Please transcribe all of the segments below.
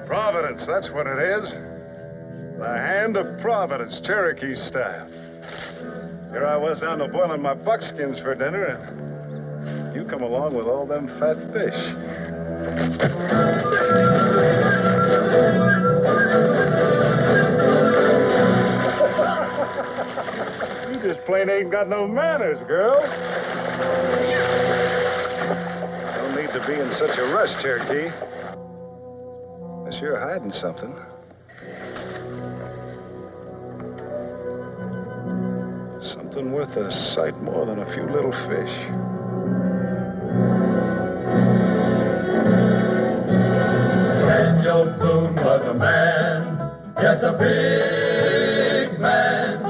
Providence, that's what it is. The hand of Providence, Cherokee style. Here I was down to boiling my buckskins for dinner, and you come along with all them fat fish. You just plain ain't got no manners, girl. Don't need to be in such a rush, Cherokee. Unless you're hiding something. Something worth a sight more than a few little fish. Daniel Boone was a man, yes, a big man,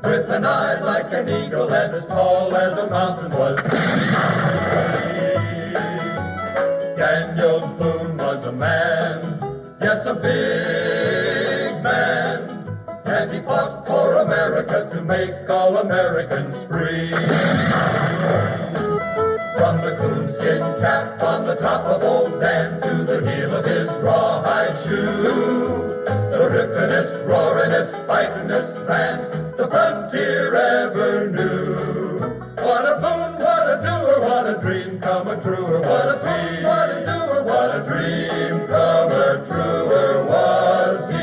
with an eye like an eagle and as tall as a mountain was he. Daniel Boone was a man, yes, a big man, and he fought for America to make all Americans free. From the coonskin cap on the top of Old Dan to the heel of his rawhide shoe, the rippin'est, roaring'est, fightin'est man the frontier ever knew. What a boon, what a doer, what a dream come a truer, what a boon, what a doer, what a dream come a truer was he.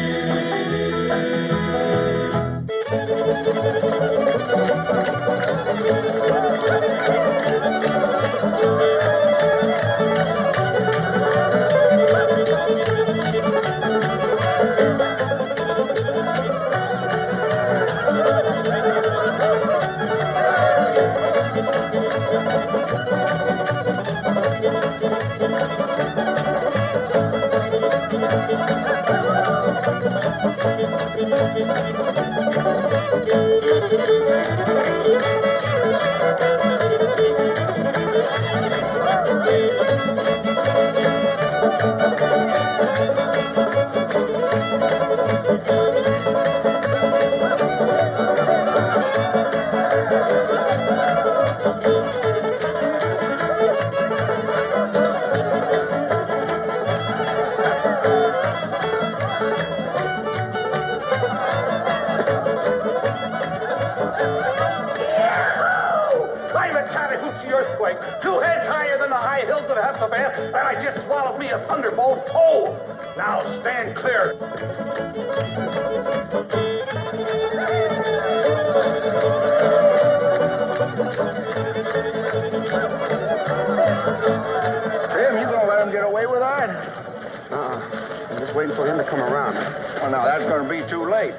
And I just swallowed me a thunderbolt cold. Now stand clear. Jim, you gonna let him get away with that? I'm just waiting for him to come around. Well, now, that's gonna be too late.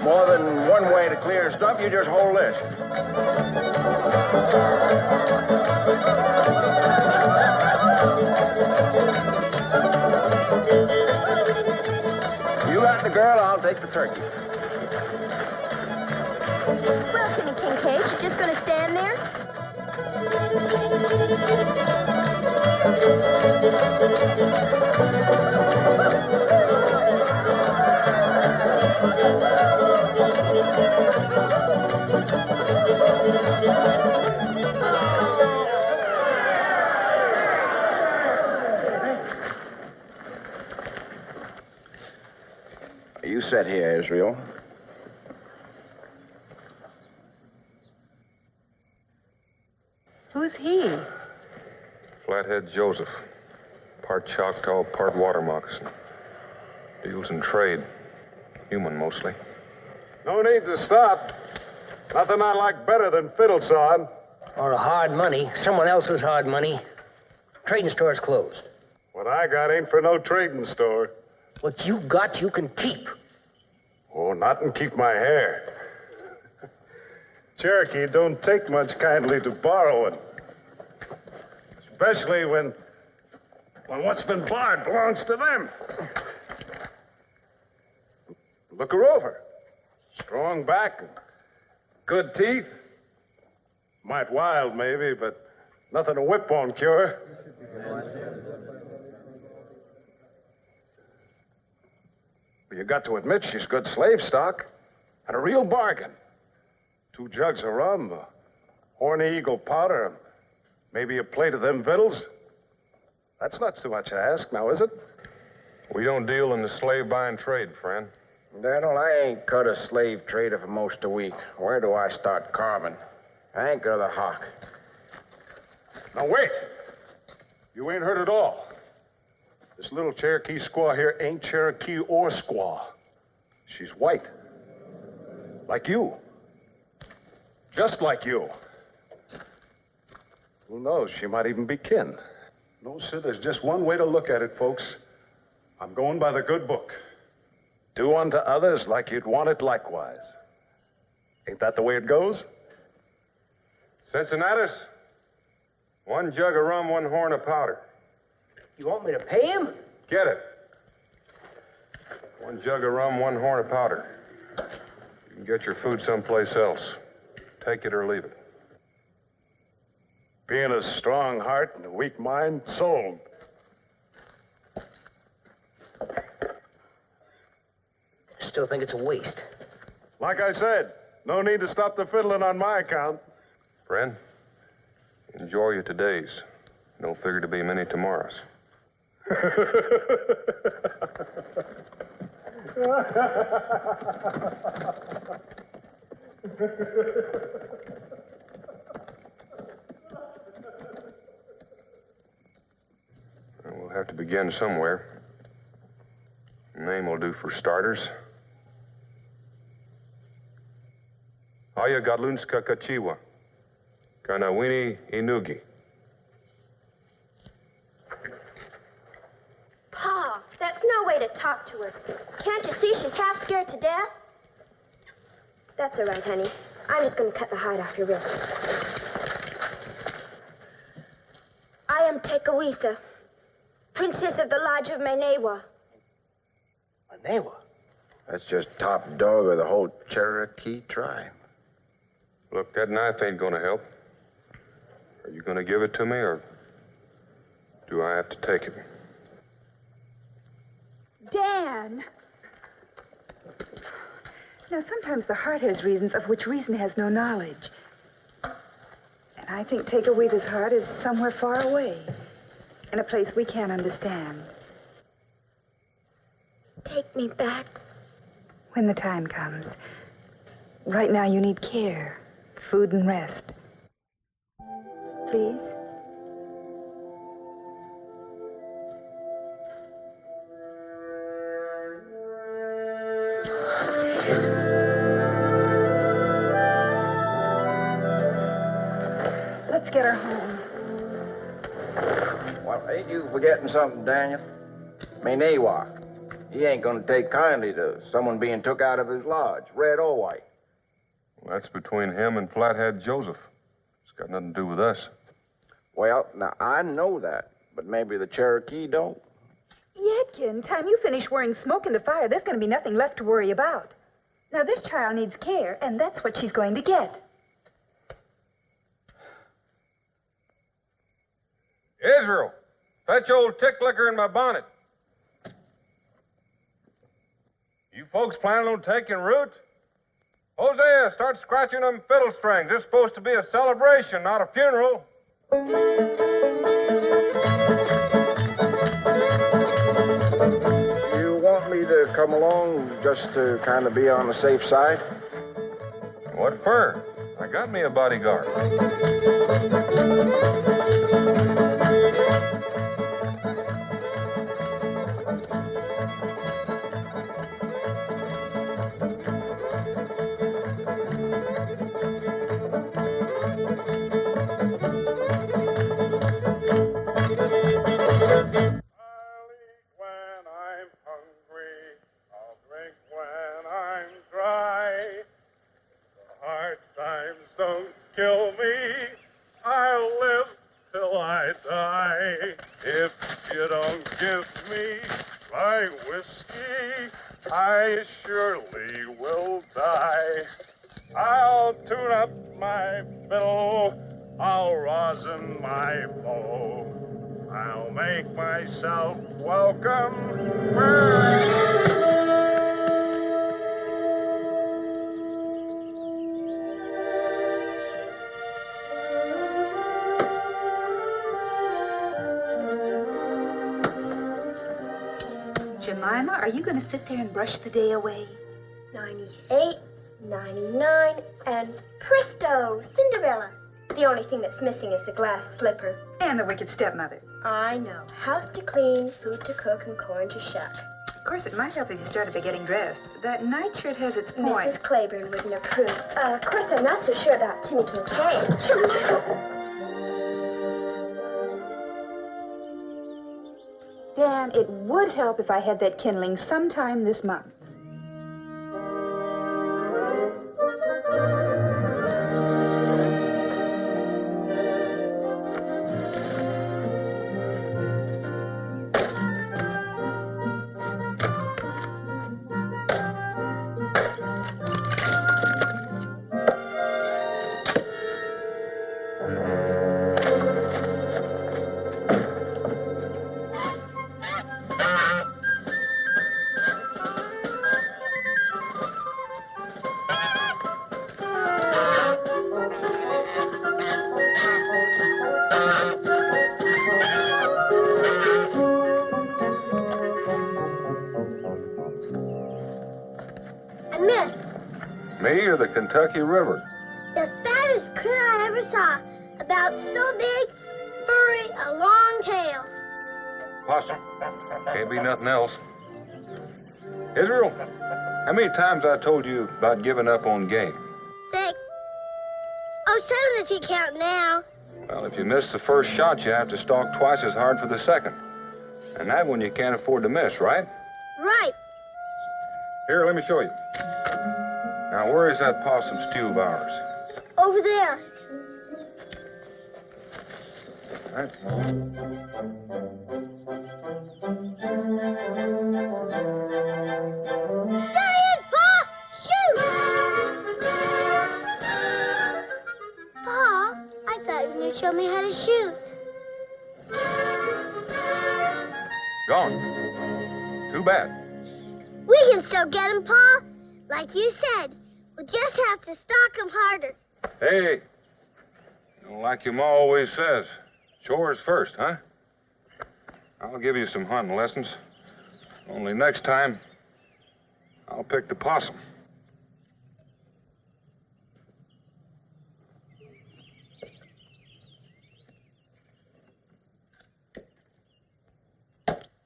More than one way to clear stuff, you just hold this. You got the girl, I'll take the turkey. Well, Kenny Kincaid, you just gonna stand there? You sit here, Israel. Who's he? Flathead Joseph. Part Choctaw, part water moccasin. Deals in trade. Human, mostly. No need to stop. Nothing I like better than fiddle sawing. Or a hard money. Someone else's hard money. Trading store's closed. What I got ain't for no trading store. What you got, you can keep. Oh, not and keep my hair. Cherokee don't take much kindly to borrowing. Especially when what's been borrowed belongs to them. Look her over. Strong back, and good teeth. Might wild, maybe, but nothing a whip won't cure. You got to admit she's good slave stock and a real bargain. 2 jugs of rum, a horny eagle powder, maybe a plate of them victuals. That's not too much to ask now, is it? We don't deal in the slave buying trade, friend. Daniel, I ain't cut a slave trader for most a week. Where do I start carving? Anchor the hawk. Now, wait. You ain't heard it all. This little Cherokee squaw here ain't Cherokee or squaw. She's white. Like you. Just like you. Who knows? She might even be kin. No, sir, there's just one way to look at it, folks. I'm going by the good book. Do unto others like you'd want it likewise. Ain't that the way it goes? Cincinnatus, 1 jug of rum, 1 horn of powder. You want me to pay him? Get it. 1 jug of rum, 1 horn of powder. You can get your food someplace else. Take it or leave it. Being a strong heart and a weak mind, sold. Still think it's a waste. Like I said, no need to stop the fiddling on my account. Friend, enjoy your todays. Don't figure to be many tomorrows. We'll have to begin somewhere. Name will do for starters. Aya Gadlunska Kachiwa. Kanawini Inugi. Pa, that's no way to talk to her. Can't you see she's half scared to death? That's all right, honey. I'm just going to cut the hide off your wrist. I am Tekawitha, princess of the Lodge of Manewa. Manewa? That's just top dog of the whole Cherokee tribe. Look, that knife ain't gonna help. Are you gonna give it to me, or do I have to take it? Dan! Now, sometimes the heart has reasons of which reason has no knowledge. And I think Tekawitha's heart is somewhere far away, in a place we can't understand. Take me back. When the time comes. Right now, you need care, food, and rest. Please? Let's get her home. Well, ain't you forgetting something, Daniel? Manewa. He ain't gonna take kindly to someone being took out of his lodge, red or white. Well, that's between him and Flathead Joseph. It's got nothing to do with us. Well, now, I know that, but maybe the Cherokee don't. Yetkin, time you finish worrying smoke in the fire, there's going to be nothing left to worry about. Now, this child needs care, and that's what she's going to get. Israel, fetch old tick liquor in my bonnet. You folks planning on taking root? Hosea, start scratching them fiddle strings. This is supposed to be a celebration, not a funeral. You want me to come along just to kind of be on the safe side? What for? I got me a bodyguard. Kill me, I'll live till I die. If you don't give me my whiskey, I surely will die. I'll tune up my fiddle, I'll rosin my bow. I'll make myself welcome. Jemima, are you going to sit there and brush the day away? 98, 99, and presto, Cinderella. The only thing that's missing is the glass slipper. And the wicked stepmother. I know. House to clean, food to cook, and corn to shuck. Of course, it might help if you started by getting dressed. That nightshirt has its points. Mrs. Claiborne wouldn't approve. Of course, I'm not so sure about Timmy Kincaid. Dan, it would help if I had that kindling sometime this month. Me or the Kentucky River? The fattest critter I ever saw. About so big, furry, a long tail. Possum. Can't be nothing else. Israel, how many times I told you about giving up on game? 6. Oh, 7 if you count now. Well, if you miss the first shot, you have to stalk twice as hard for the second. And that one you can't afford to miss, right? Right. Here, let me show you. Now, where is that possum stew of ours? Over there. All right. There he is, Pa! Shoot! Pa, I thought you were going to show me how to shoot. Gone. Too bad. We can still get him, Pa. Like you said, we'll just have to stalk him harder. Hey, like your ma always says, chores first, huh? I'll give you some hunting lessons. Only next time, I'll pick the possum.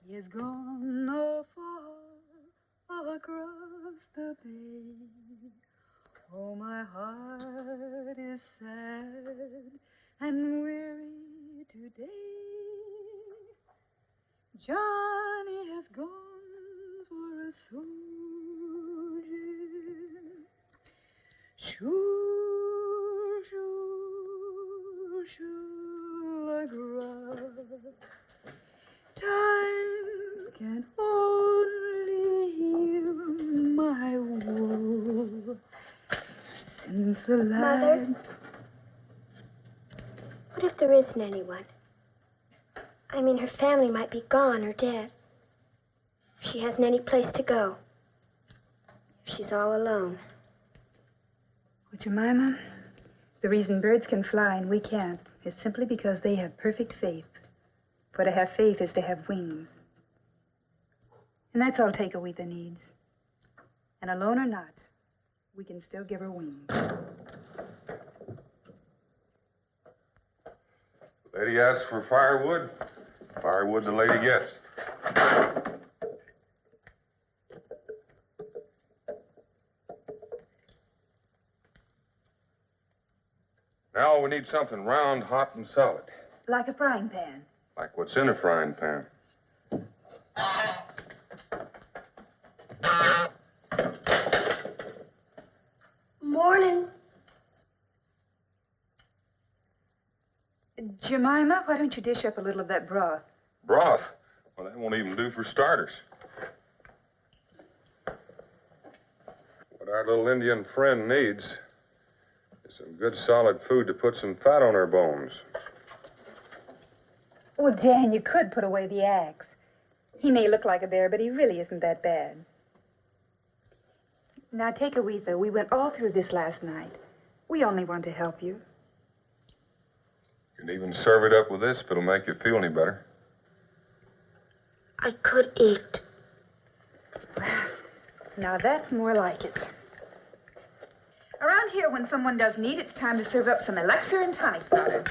He has gone no far across the bay. Oh, my heart is sad and weary today. Johnny has gone for a soldier. Shoo, shoo, shoo, like rock. Time can only heal my woe. Since the Mother? What if there isn't anyone? I mean, her family might be gone or dead. If she hasn't any place to go. If she's all alone. Well, Jemima, the reason birds can fly and we can't is simply because they have perfect faith. For to have faith is to have wings. And that's all Take-A-Weetha needs. And alone or not, we can still give her wings. Lady asks for firewood. Firewood the lady gets. Now we need something round, hot, and solid. Like a frying pan. Like what's in a frying pan. Morning. Jemima, why don't you dish up a little of that broth? Broth? Well, that won't even do for starters. What our little Indian friend needs is some good solid food to put some fat on her bones. Well, Dan, you could put away the axe. He may look like a bear, but he really isn't that bad. Now, Take-A-Weetha, we went all through this last night. We only want to help you. You can even serve it up with this if it'll make you feel any better. I could eat. Now that's more like it. Around here, when someone does need, it's time to serve up some elixir and tonic powder.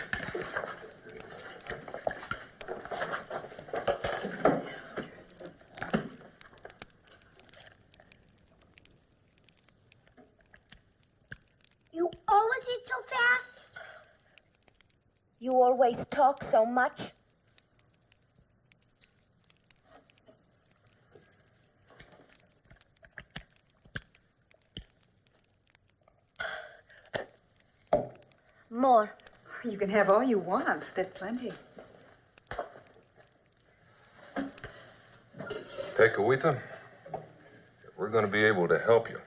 You always eat so fast? You always talk so much. More. You can have all you want. There's plenty. Tekawitha, we're going to be able to help you.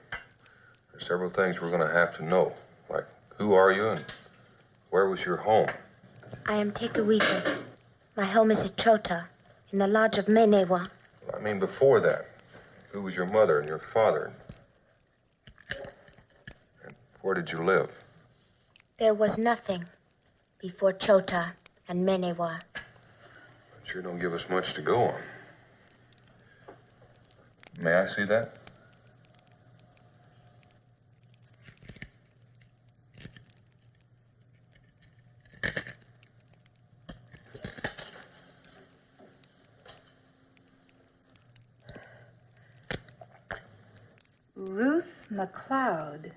There's several things we're going to have to know, like who are you and where was your home? I am Tekawitha. My home is at Chota, in the lodge of Menewa. I mean, before that, who was your mother and your father? And where did you live? There was nothing before Chota and Menewa. Sure don't give us much to go on. May I see that? Ruth McLeod.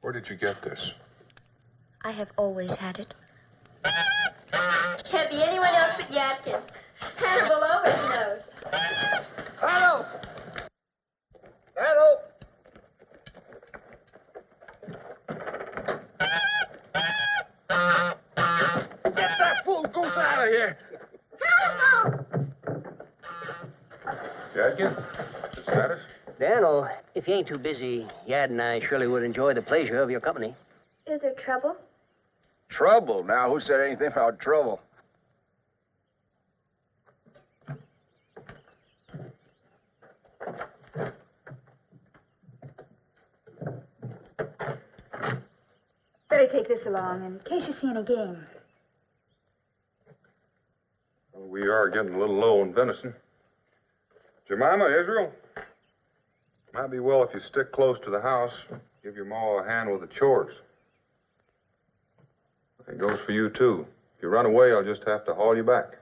Where did you get this? I have always had it. Can't be anyone else but Yadkin. Hannibal always knows. Hello! Hello! Get that fool goose out of here! Jadkin? Is that it? Daniel, if you ain't too busy, Yad and I surely would enjoy the pleasure of your company. Is there trouble? Trouble? Now, who said anything about trouble? Better take this along in case you see any game. Well, we are getting a little low on venison. Jemima, Israel, might be well if you stick close to the house. Give your ma a hand with the chores. It goes for you, too. If you run away, I'll just have to haul you back.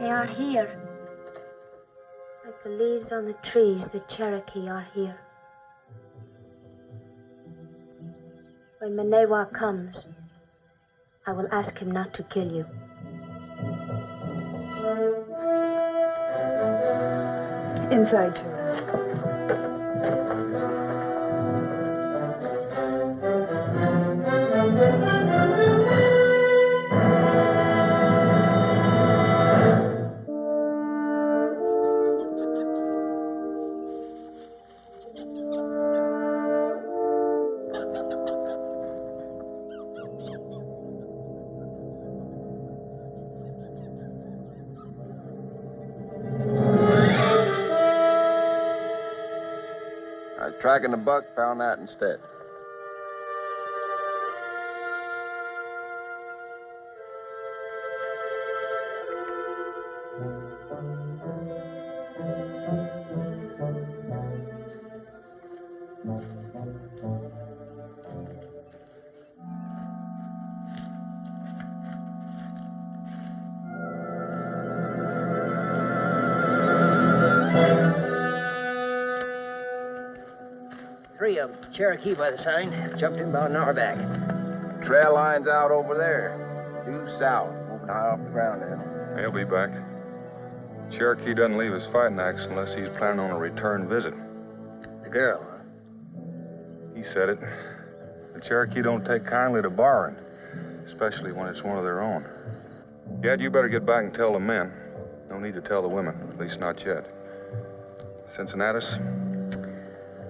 They are here. Like the leaves on the trees, the Cherokee are here. When Menewa comes, I will ask him not to kill you. Inside, Joe. Tracking the buck, found that instead. Cherokee by the sign. Jumped in about an hour back. Trail line's out over there. Due south, moving high off the ground now. He'll be back. Cherokee doesn't leave his fighting axe unless he's planning on a return visit. The girl, huh? He said it. The Cherokee don't take kindly to borrowing, especially when it's one of their own. Yad, you better get back and tell the men. No need to tell the women, at least not yet. Cincinnatus?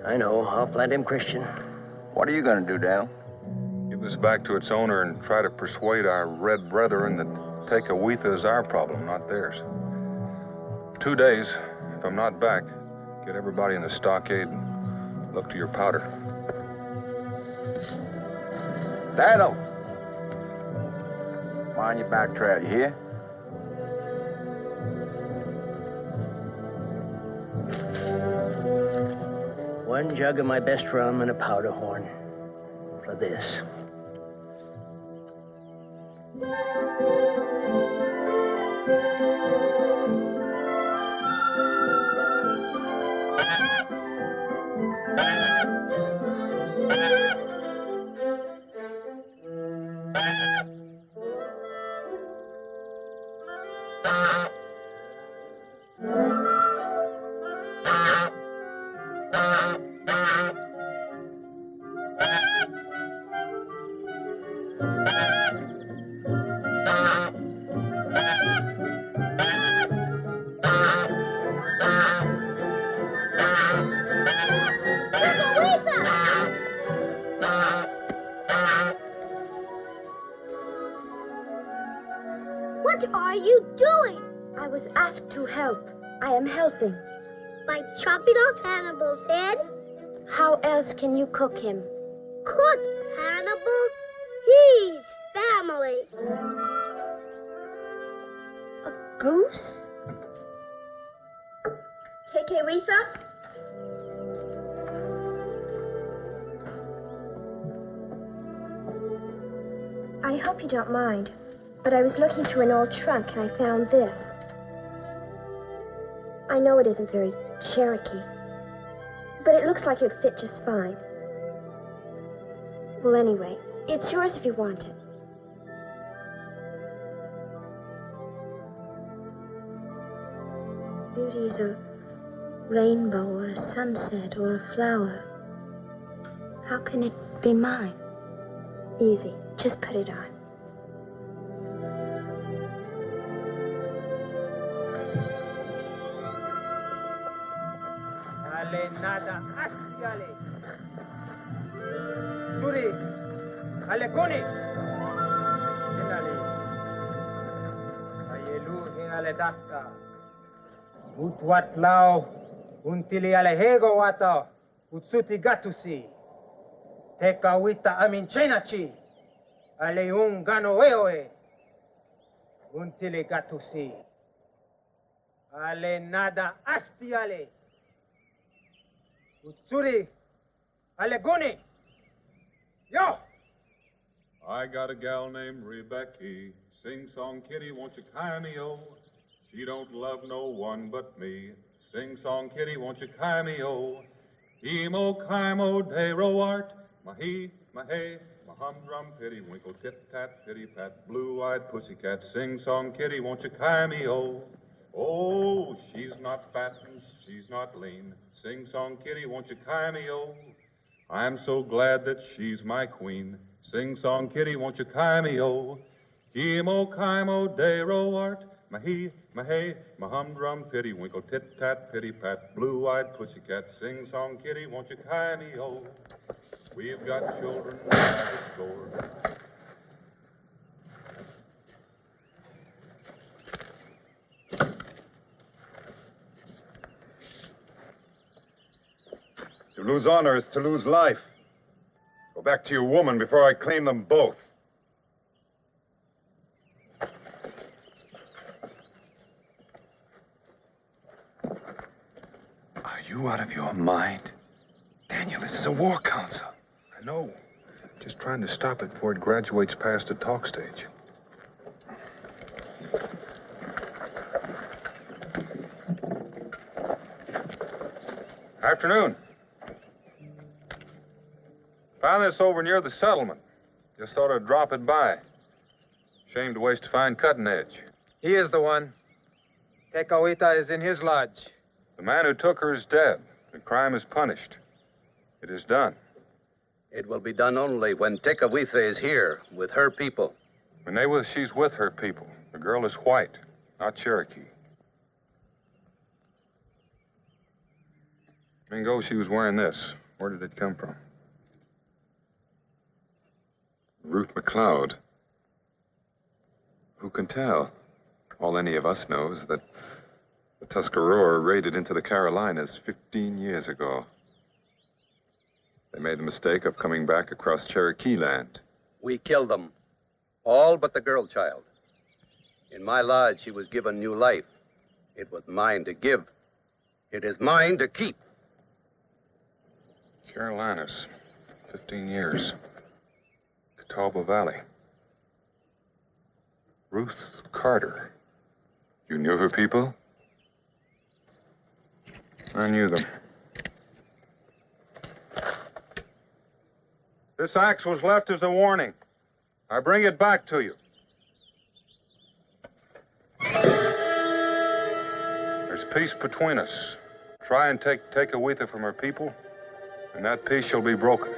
I know. I'll plant him Christian. What are you going to do, Daniel? You Give this back to its owner and try to persuade our red brethren that Tekawitha is our problem, not theirs. 2 days, if I'm not back, get everybody in the stockade and look to your powder. Daniel! Mind your back trail, you hear? One jug of my best rum and a powder horn for this. What are you doing? I was asked to help. I am helping. By chopping off Hannibal's head? How else can you cook him? Cook Hannibal? He's family. A goose? Tekawitha? I hope you don't mind, but I was looking through an old trunk and I found this. I know it isn't very Cherokee, but it looks like it'd fit just fine. Well, anyway, it's yours if you want it. Beauty is a rainbow or a sunset or a flower. How can it be mine? Easy. Just put it on. Ale nada astiale. Turi. Ale koni. Hinale. Ayelu hinale dakta. Utwat lao. Untili ale hego wata. Utsuti gatusi. Tekawitha amin chenachi. Ale un gano weoe. Untili gatusi. Ale nada astiale. Utsuri, Aleguni. Yo! I got a gal named Rebecca. Sing song kitty, won't you carry me, oh? She don't love no one but me. Sing song kitty, won't you carry me, oh? Emo, kaimo, de roart, mahi, mahe, mahumdrum, pitty, winkle, tit tat, pitty pat, blue-eyed pussycat. Sing song kitty, won't you carry me, oh? Oh, she's not fat and she's not lean. Sing song kitty, won't you carry me, oh? I'm so glad that she's my queen. Sing song kitty, won't you carry me, oh? Kimo, kaimo, de roart, mahi, mahe, mahumdrum, pitty, winkle, tit tat, pitty pat, blue-eyed pussycat. Sing song kitty, won't you carry me, oh? We've got children by the score. To lose honor is to lose life. Go back to your woman before I claim them both. Are you out of your mind? Daniel, this is a war council. I know. Just trying to stop it before it graduates past the talk stage. Afternoon. Found this over near the settlement. Just thought I'd drop it by. Shame to waste a fine cutting edge. He is the one. Tekawitha is in his lodge. The man who took her is dead. The crime is punished. It is done. It will be done only when Tekawitha is here with her people. She's with her people. The girl is white, not Cherokee. Mingo, she was wearing this. Where did it come from? Ruth McLeod. Who can tell? All any of us knows that the Tuscarora raided into the Carolinas 15 years ago. They made the mistake of coming back across Cherokee land. We killed them. All but the girl child. In my lodge, she was given new life. It was mine to give. It is mine to keep. Carolinas, 15 years. Catawba Valley. Ruth Carter. You knew her people? I knew them. This axe was left as a warning. I bring it back to you. There's peace between us. Try and take Awitha from her people, and that peace shall be broken.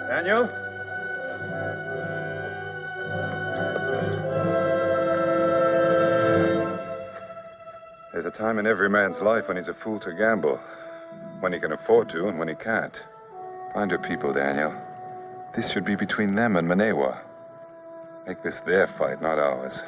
Daniel? There's a time in every man's life when he's a fool to gamble. When he can afford to and when he can't. Find her people, Daniel. This should be between them and Manewa. Make this their fight, not ours.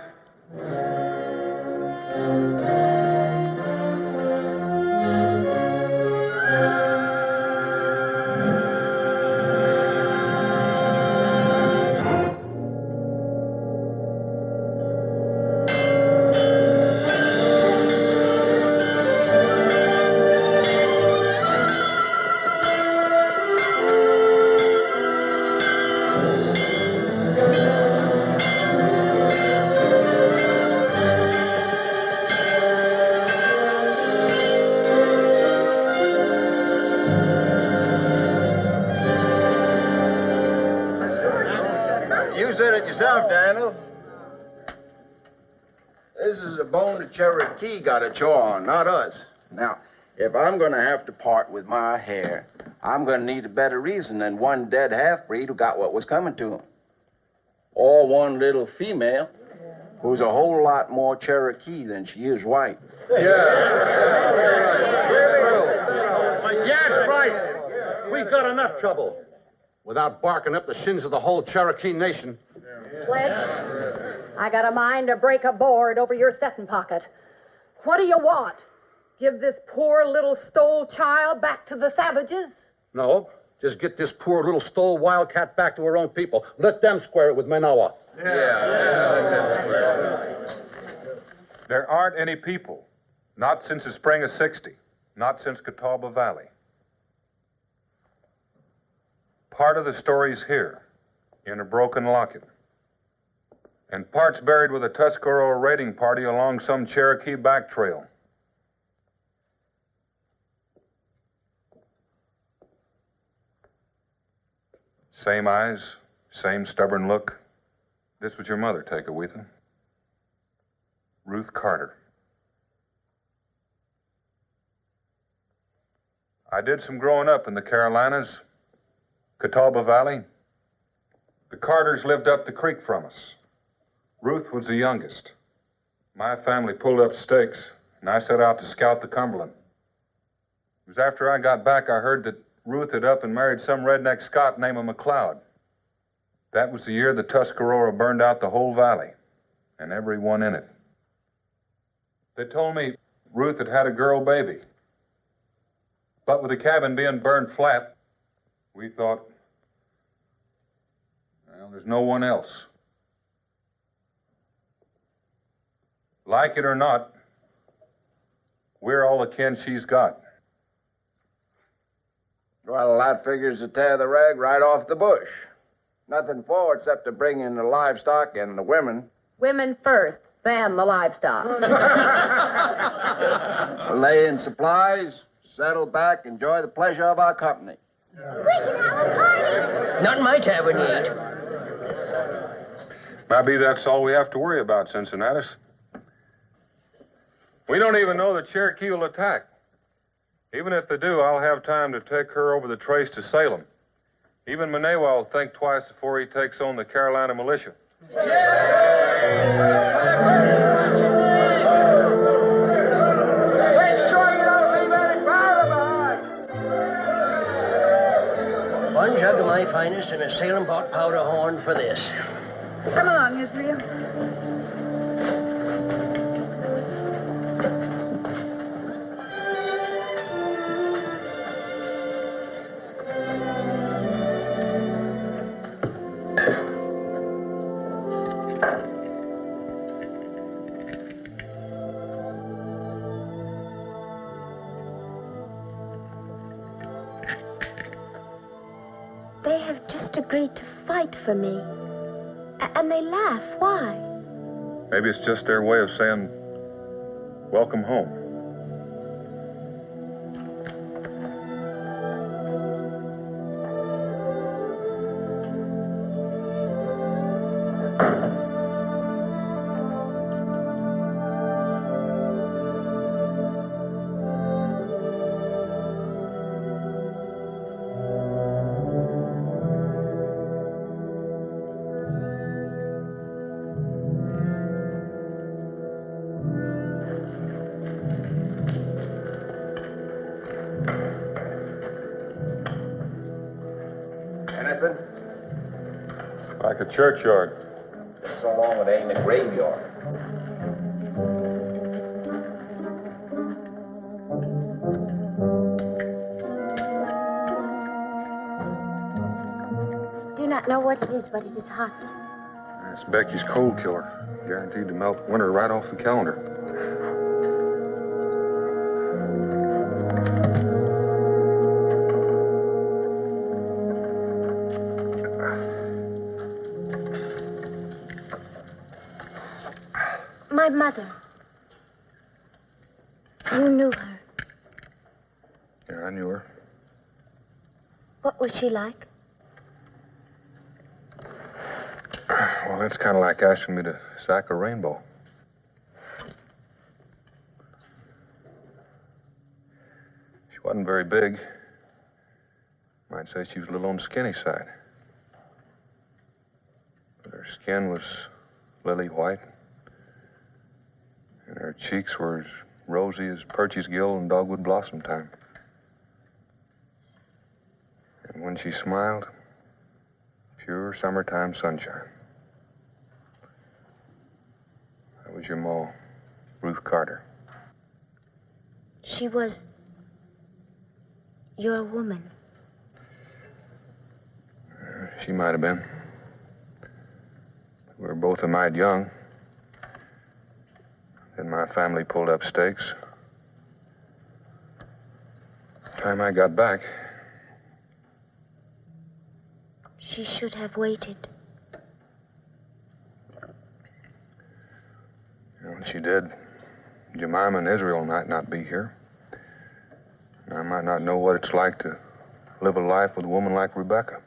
Cherokee got a chore on, not us. Now, if I'm going to have to part with my hair, I'm going to need a better reason than one dead half-breed who got what was coming to him. Or one little female who's a whole lot more Cherokee than she is white. Yeah, that's right. We've got enough trouble without barking up the shins of the whole Cherokee nation. Sledge, I got a mind to break a board over your setting pocket. What do you want? Give this poor little stole child back to the savages? No, just get this poor little stole wildcat back to her own people. Let them square it with Manawa. There aren't any people. Not since the spring of '60. Not since Catawba Valley. Part of the story's here, in a broken locket. And part's buried with a Tuscarora raiding party along some Cherokee back trail. Same eyes, same stubborn look. This was your mother, Awitha. Ruth Carter. I did some growing up in the Carolinas, Catawba Valley. The Carters lived up the creek from us. Ruth was the youngest. My family pulled up stakes, and I set out to scout the Cumberland. It was after I got back I heard that Ruth had up and married some redneck Scot named McLeod. That was the year the Tuscarora burned out the whole valley, and everyone in it. They told me Ruth had had a girl baby. But with the cabin being burned flat, we thought, well, there's no one else. Like it or not, we're all the kin she's got. Well, that figures to tear the rag right off the bush. Nothing for except to bring in the livestock and the women. Women first, then the livestock. Lay in supplies, settle back, enjoy the pleasure of our company. Not in my tavern yet. Maybe that's all we have to worry about, Cincinnatus. We don't even know the Cherokee will attack. Even if they do, I'll have time to take her over the trace to Salem. Even Manewa will think twice before he takes on the Carolina militia. One jug of my finest and a Salem-bought powder horn for this. Come along, Israel. They have just agreed to fight for me. And they laugh. Why? Maybe it's just their way of saying, welcome home. Anything? Like a churchyard. So long it ain't a graveyard. Do not know what it is, but it is hot. It's Becky's cold killer. Guaranteed to melt winter right off the calendar. My mother. You knew her. Yeah, I knew her. What was she like? Well, that's kind of like asking me to sack a rainbow. She wasn't very big. Might say she was a little on the skinny side. But her skin was lily white. And her cheeks were as rosy as Percy's gill in dogwood blossom time. And when she smiled, pure summertime sunshine. That was your ma, Ruth Carter. She was your woman. She might have been. We were both a mite young. Then my family pulled up stakes. By the time I got back, She should have waited. When she did, Jemima and Israel might not be here. I might not know what it's like to live a life with a woman like Rebecca.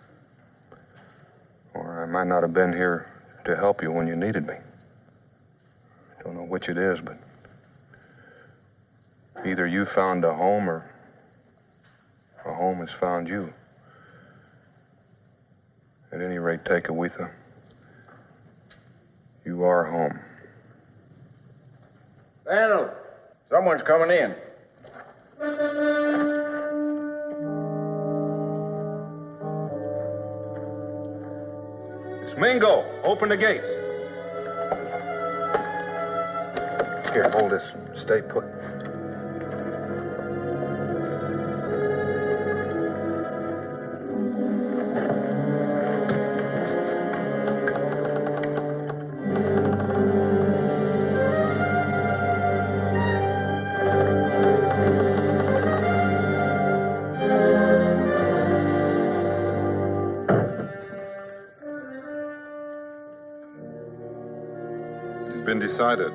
Or I might not have been here to help you when you needed me. Don't know which it is, but either you found a home or a home has found you. At any rate, Tekakwitha, you are home. Well, someone's coming in. It's Mingo. Open the gates. Here, hold this. Stay put. Decided.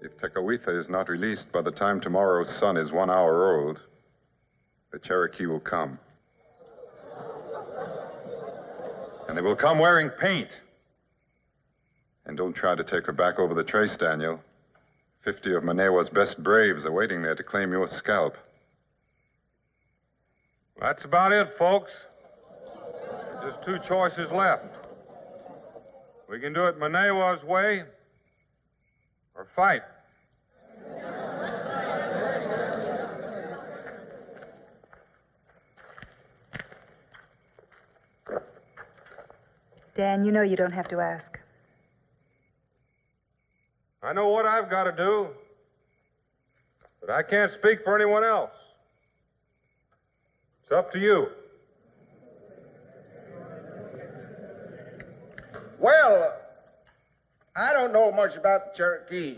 If Tekakwitha is not released by the time tomorrow's sun is 1 hour old, the Cherokee will come. And they will come wearing paint. And don't try to take her back over the trace, Daniel. 50 of Manewa's best braves are waiting there to claim your scalp. That's about it, folks. Just 2 choices left. We can do it Manewa's way or fight. Dan, you know you don't have to ask. I know what I've got to do, but I can't speak for anyone else. It's up to you. Well, I don't know much about the Cherokee,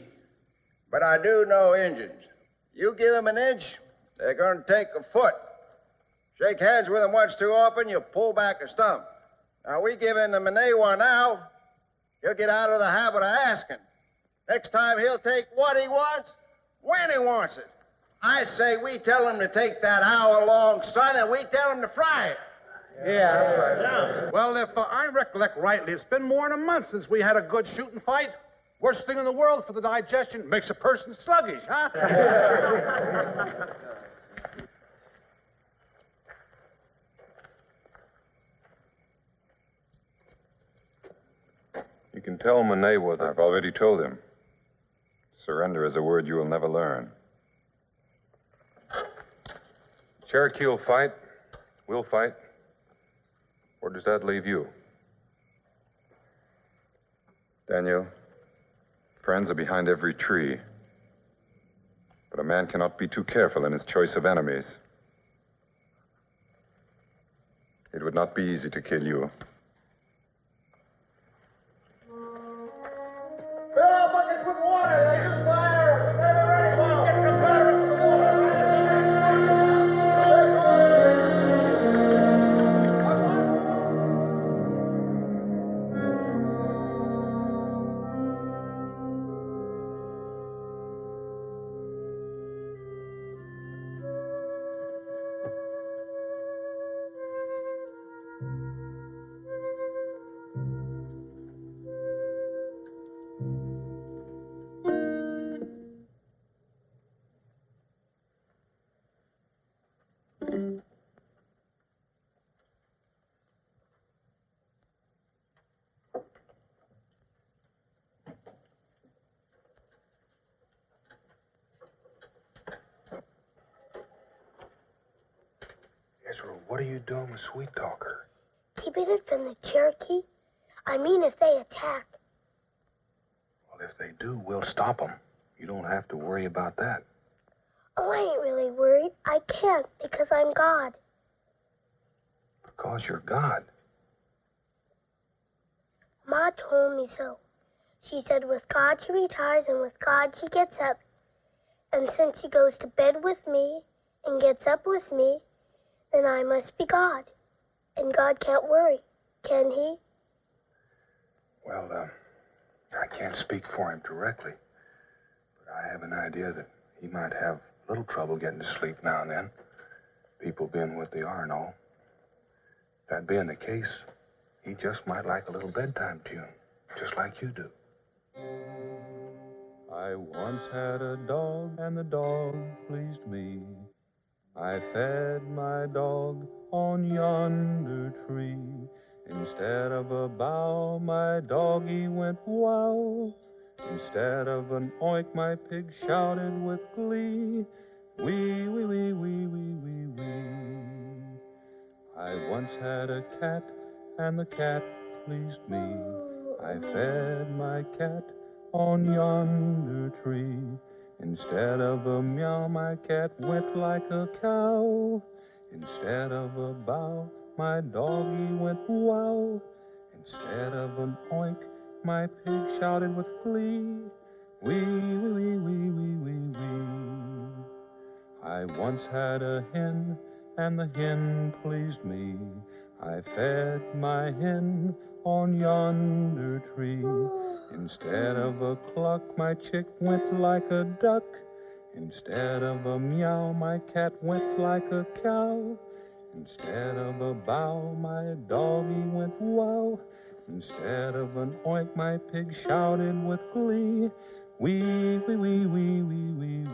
but I do know Indians. You give them an inch, they're going to take a foot. Shake hands with them once too often, you pull back a stump. Now, we give in to Manewa now, he'll get out of the habit of asking. Next time, he'll take what he wants, when he wants it. I say we tell him to take that hour-long sun, and we tell him to fry it. Yeah, that's right. Yeah. Well, if I recollect rightly, it's been more than a month since we had a good shooting fight. Worst thing in the world for the digestion. Makes a person sluggish, huh? You can tell Manewa that... I've already told him. Surrender is a word you will never learn. Cherokee will fight. We'll fight. Where does that leave you? Daniel, friends are behind every tree. But a man cannot be too careful in his choice of enemies. It would not be easy to kill you. Fill our buckets with water. They use fire. They're ready. Get the fire up the Ezra, what are you doing with Sweet Talker? Keeping it from the Cherokee? I mean, if they attack. Well, if they do, we'll stop them. You don't have to worry about that. Oh, I ain't really worried. I can't because I'm God. Because you're God. Ma told me so. She said with God she retires and with God she gets up. And since she goes to bed with me and gets up with me, then I must be God. And God can't worry, can he? Well, I can't speak for him directly. But I have an idea that he might have a little trouble getting to sleep now and then. People being what they are and all. That being the case, he just might like a little bedtime tune, just like you do. I once had a dog, and the dog pleased me. I fed my dog on yonder tree. Instead of a bow, my doggy went wow. Instead of an oink, my pig shouted with glee. Wee, wee, wee, wee, wee, wee, wee. I once had a cat, and the cat pleased me. I fed my cat on yonder tree. Instead of a meow, my cat went like a cow. Instead of a bow, my doggy went wow. Instead of an oink, my pig shouted with glee. Wee, wee, wee, wee, wee, wee, wee. I once had a hen, and the hen pleased me. I fed my hen on yonder tree. Instead of a cluck, my chick went like a duck. Instead of a meow, my cat went like a cow. Instead of a bow, my doggy went wow. Instead of an oink, my pig shouted with glee. Wee, wee, wee, wee, wee, wee, wee.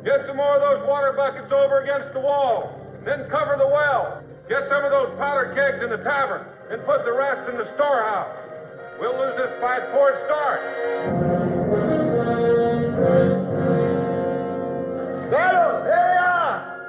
Get some more of those water buckets over against the wall. Then cover the well. Get some of those powder kegs in the tavern and put the rest in the storehouse. We'll lose this fight before it starts. That'll, here you are.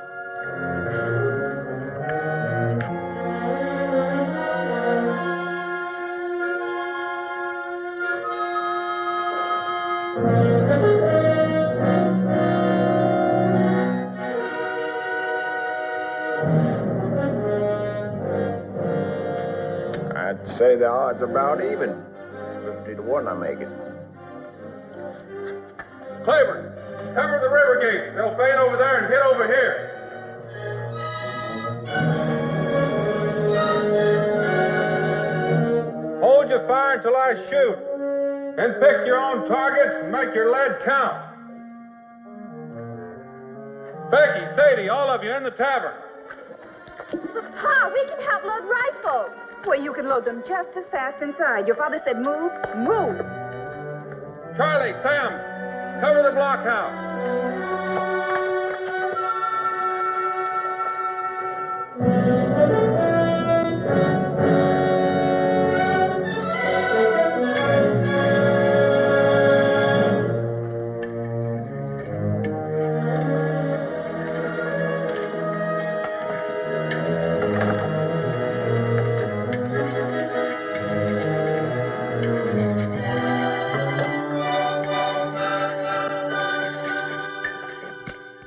I'd say the odds are about even. 50 to 1, I make it. Claiborne, cover the river gate. They'll fade over there and hit over here. Hold your fire until I shoot. And pick your own targets and make your lead count. Becky, Sadie, all of you in the tavern. Pa, we can help load rifles. Well, you can load them just as fast inside. Your father said move, move. Charlie, Sam, cover the blockhouse.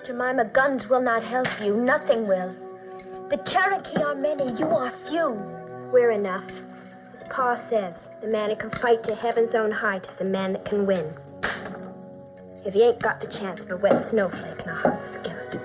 Jemima, guns will not help you. Nothing will. The Cherokee are many. You are few. We're enough. As Pa says, the man who can fight to heaven's own height is the man that can win. If he ain't got the chance of a wet snowflake and a hot skillet.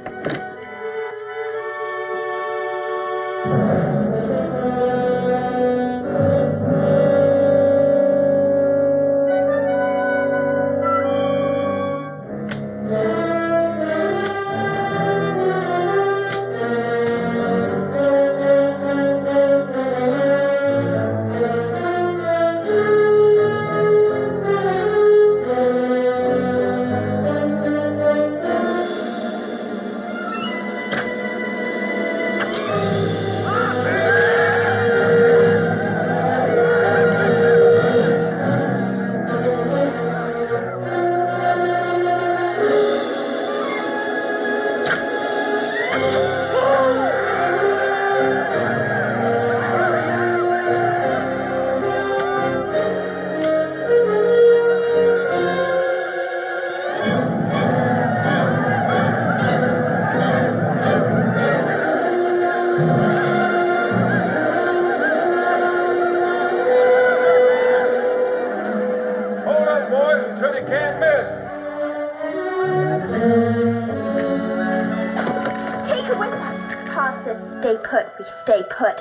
Stay put, we stay put.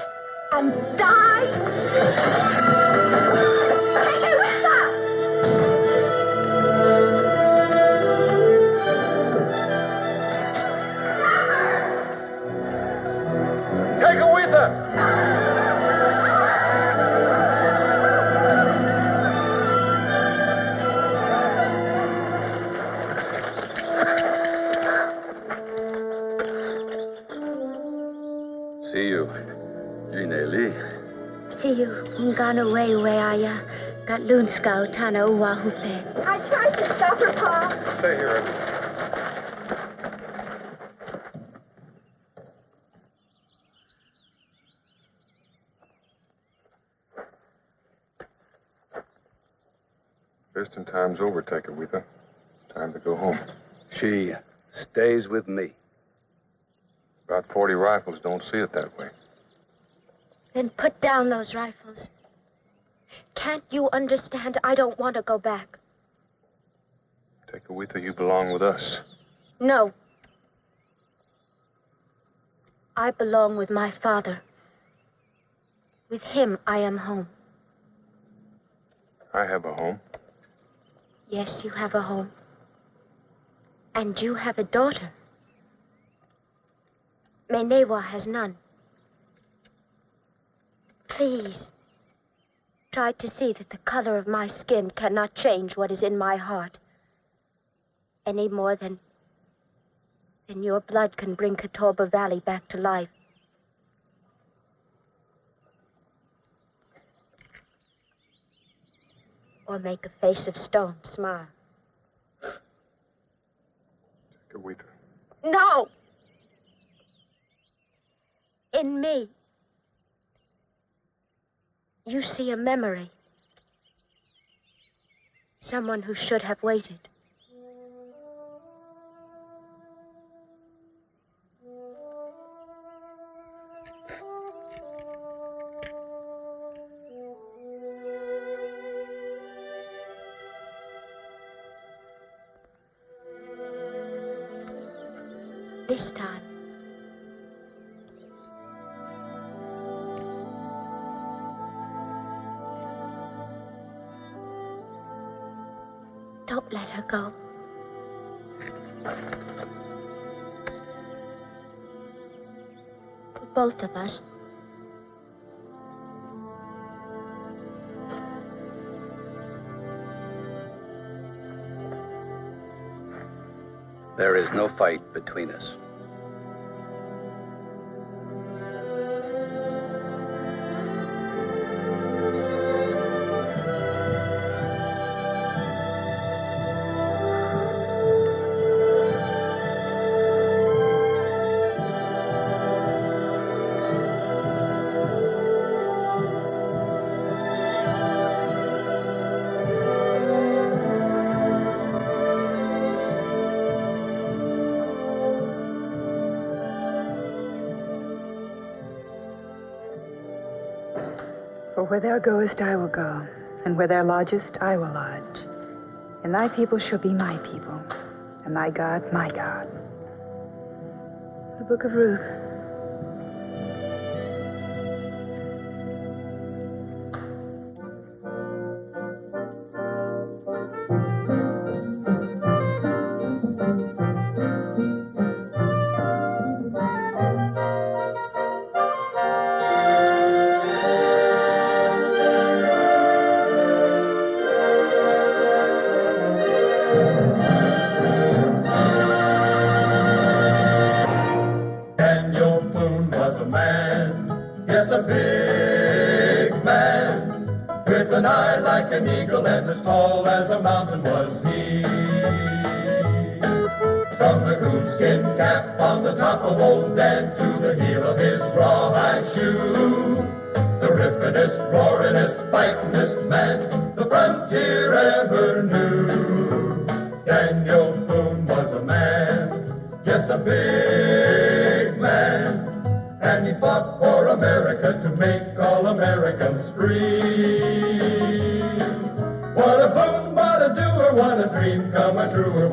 And die? Take it with us! Take it with us! See you, Gene Lee. See you, Ngana Weya, got Loonskow, Tana Uwahupe. I tried to stop her, Pa. Stay here. Visiting time's over, Tekawitha. Time to go home. She stays with me. About 40 rifles don't see it that way. Then put down those rifles. Can't you understand? I don't want to go back. Tecawitha, you belong with us. No. I belong with my father. With him, I am home. I have a home. Yes, you have a home. And you have a daughter. Menewa has none. Please, try to see that the color of my skin cannot change what is in my heart. Any more than your blood can bring Catawba Valley back to life. Or make a face of stone smile. Tecawitha. No! In me, you see a memory. Someone who should have waited. This time, don't let her go. For both of us. There is no fight between us. For where thou goest, I will go, and where thou lodgest, I will lodge. And thy people shall be my people, and thy God, my God. The Book of Ruth. An eagle and as tall as a mountain was he. From the coonskin cap on the top of old Dan to the heel of his rawhide shoe, the rippenest, roaringest, fightingest man the frontier ever knew. Daniel Boone was a man, yes, a big man, and he fought for America to make all Americans free. What a boom, what a doer, what a dream come true.